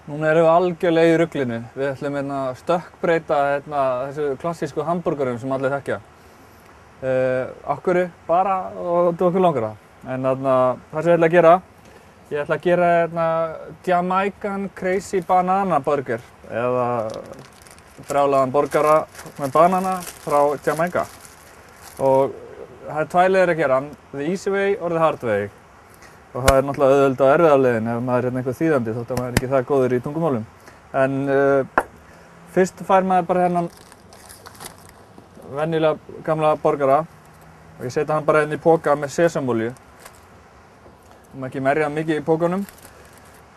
Núna erum við algjörlega í ruglinu. Við ætlum að stökkbreyta þessu klassísku hamborgurum sem allir þekkja. Akkurru, bara og okkur langar það. En það sem ég ætla að gera, ég ætla að gera Jamaican Crazy Banana Burger eða brjálaðan borgara með banana frá Jamaica. Og það er tvær leiðir að gera hann, the easy way or the hard way. Og það er náttúrulega auðveld á erfiða leiðin ef maður er einhver þýðandi þótt að maður er ekki það góður í tungumálum. En fyrst fær maður bara hennan venjulega gamla borgara og ég setja hann bara inn í poka með sesamolíu. Má ekki merja mikið í pokanum.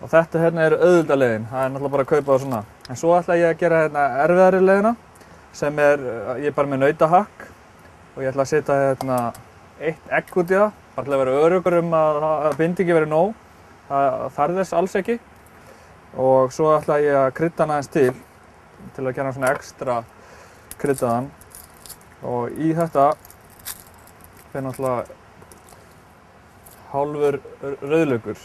Og þetta hérna er auðvelda leiðin, það er náttúrulega bara að kaupa það svona. En svo ætla ég að gera erfiðari leiðina sem ég er bara með nautahakk og ég ætla að setja eitt egg út í það. Bara til að vera öruggur að bindingi verið nóg. Það þarf þess alls ekki. Og svo ætla ég að krydda hann aðeins til að gera hann svona ekstra kryddaðan. Og í þetta fer náttúrulega hálfur rauðlaukur.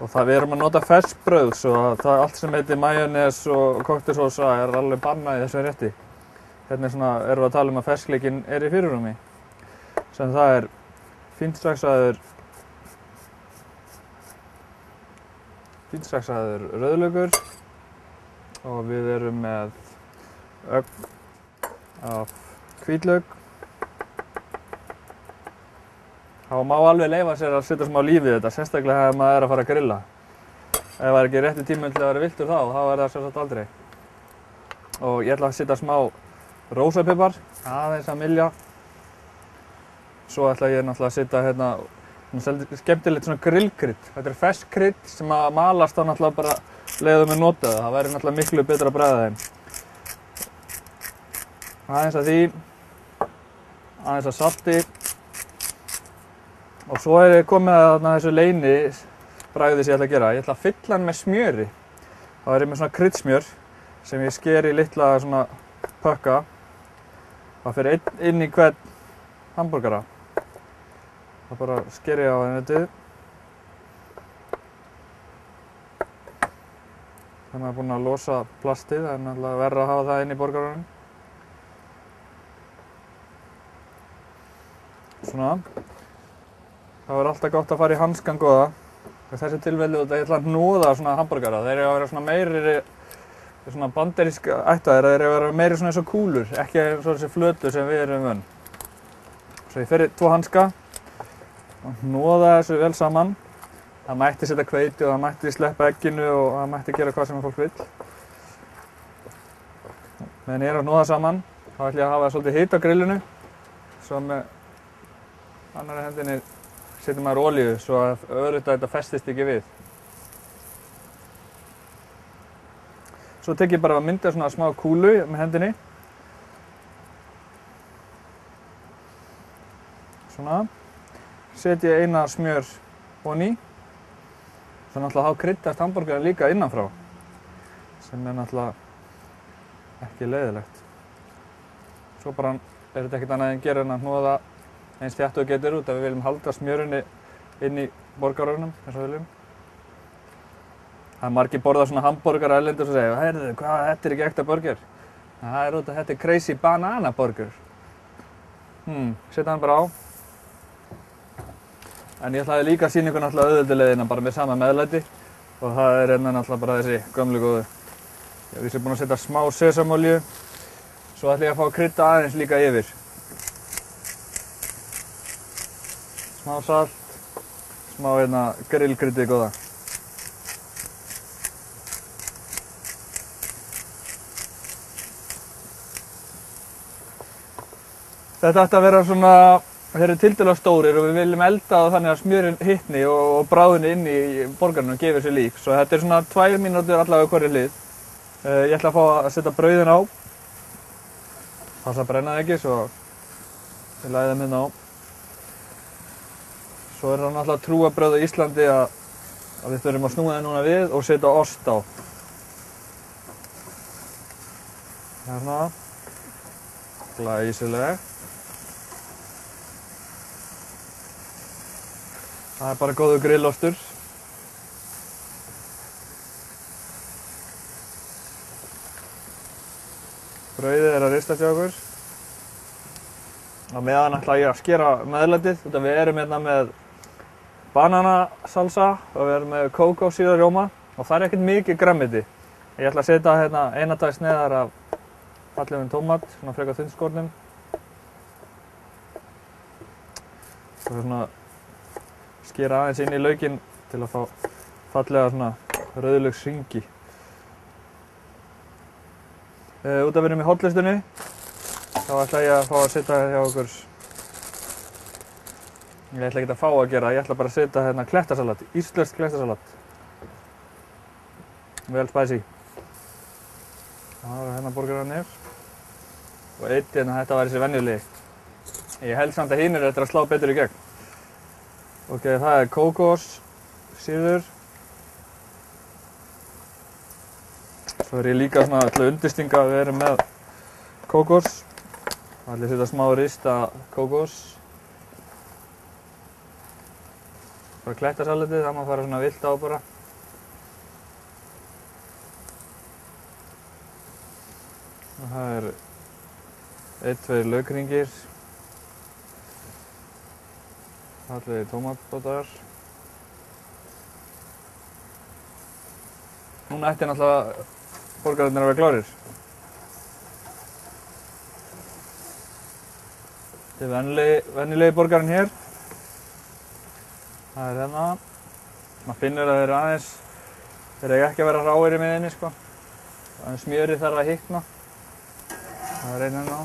Og við erum að nota ferskt brauð, svo það allt sem heitir majónes og kokteilsósa er alveg bannað í þessum rétti. Hérna erum við að tala að ferskleikinn er í fyrirrúmi. Sem það er fínsaksaður rauðlaukur og við erum með ögn af hvítlauk. Það má alveg leyfa sér að setja smá líf í þetta, sérstaklega ef maður er að fara að grilla. Ef það er ekki rétti tíminn til að vera villtur þá er það sjálfsagt aldrei. Og ég ætla að setja smá rósapipar, aðeins að mylja. Svo ætla ég náttúrulega að setja skemmtilegt grillkrydd. Þetta er ferskt krydd sem að malast þá náttúrulega bara leiðum við nota það. Það væri náttúrulega miklu betra að bragða þeim. Aðeins að því, aðeins að salti. Og svo er ég komið að þessu leyni bragði sem ég ætla að gera. Ég ætla að fylla hann með smjöri. Það er ég með svona kryddsmjör sem ég sker í litla svona pökka. Það fer inn í hvern hamborgara. Það bara sker ég á þetta. Þegar maður er búinn að losa plastið, það er náttúrulega verra að hafa það inn í borgaranum. Svona. Það er alltaf gott að fara í hanskan góða. Í þessu tilfelli ég ætla að hnoða svona hamborgara. Þeir eru að vera svona meiri svona bandarísk ættaðir, þeir eru að vera meiri svona eins og kúlur, ekki eins og þessi flötu sem við erum vön. Svo ég fer í 2 hanska og hnoða þessu vel saman. Það mætti setja hveiti og það mætti sleppa egginu og það mætti gera hvað sem fólk vill. Meðan ég er að hnoða saman, þá ætla ég að hafa það svolítið hita á grillinu. Svo með annarri hendinni setjum maður olíu svo að auðvitað þetta festist ekki við. Svo tek ég bara að mynda svona smá kúlu með hendinni. Svona. Set ég eina smjör oní. Þannig að þá kryddast hamborgarinn líka innanfrá. Sem er náttúrulega ekki leiðilegt. Svo bara er þetta ekkert annað en gera en að hnoða eins þétt og getur út að við viljum halda smjörunni inn í borgarunum eins og við viljum. Það er margir borðað svona hamborgara erlendur og segja, heyrðu, hvað, þetta er ekki ekta burger. Það er út að þetta er Crazy Banana Burger. Setja hann bara á. En ég ætlaði líka að sýna ykkur náttúrulega auðveldileiðina bara með sama meðlæti og það er náttúrulega bara þessi gömlu góðu. Ég er búinn að setja smá sesamolíu, svo ætla ég að fá að krydda aðeins líka yfir. Smá salt, smá grillkryddið góða. Þetta ætti að vera svona, þeir eru tiltölulega stórir og við viljum elda það þannig að smjörin hitni og bráðinni inn í borgarnum og gefur sér lík. Svo þetta er svona 2 mínútur allavega á hverri hlið. Ég ætla að fá að setja brauðin á. Passa að brenna það ekki, svo ég lagði þeim hérna á. Svo er það náttúrulega trúarbrauð á Íslandi að við þurfum að snúa þeim núna við og setja ost á. Hérna. Glæsileg. Það er bara góður grillostur. Brauðið er að ristast hjá okkur. Á meðan ætla ég að skera meðlætið. Þetta við erum hérna með bananasalsa og við erum með kókósýrarjóma og það er ekkert mikið grænmeti. Ég ætla að setja hérna 1-2 sneiðar af fallegum tómat, svona frekar þunnskornum. Svo svona skera aðeins inn í laukinn til að fá fallega svona rauðlaukshringi. Út af við erum í hollustunni, þá ætla ég að fá að setja hjá okkur. Ég ætla ekki að fá að gera, ég ætla bara að setja hérna klettasalat, íslenskt klettasalat. Vel spicy. Það er hérna borgararnir. Og eitt hérna, þetta var þessi venjulegi. Ég held samt að hinir eftir að slá betur í gegn. Ok, það er kókossýrður. Svo er ég líka svona til að undirstinga að við erum með kókos. Það ætla ég að setja smá rista kókos. Bara klettasalatið, það má fara svona vilt á bara. Og það er 1-2 laukringir. Fallegir tómatbótar. Núna ætti náttúrulega borgararnir að vera klárir. Þetta er venjulegi borgarinn hér. Það er hérna. Maður finnur að þeir eru aðeins, þeir eiga ekki að vera hráir í miðinni sko. Aðeins smjörið þarf að hitna. Það er einn hérna.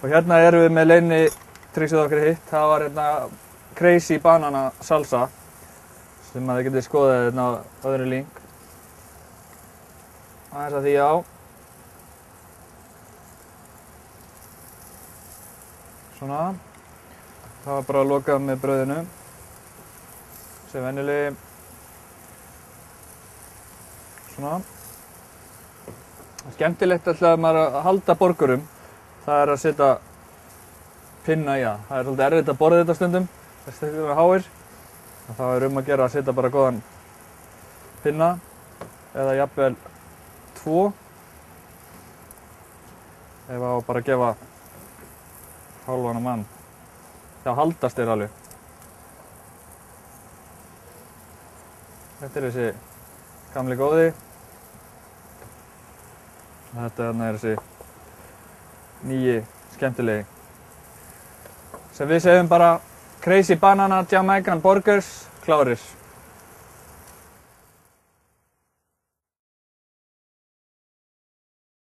Og hérna erum við með leynitriksið okkar hitt. Það var hérna Crazy Banana Salsa sem að þið getið skoðað hérna á öðru link. Aðeins að því á. Svona. Það var bara að loka með brauðinu. Sem venjulegi. Svona. Skemmtilegt alltaf að maður að halda borgurum. Það er að setja pinna í það. Það er svolítið erfitt að borða þetta stundum. Þess að háir. Það er að gera að setja bara góðan pinna. Eða jafnvel 2. Ef á bara að gefa hálfan mann. Já, haldast þeir alveg. Þetta er þessi gamli góði. Þetta er þessi nýji skemmtilegi. Sem við segjum bara Crazy Banana Jamaican Burgers klárir.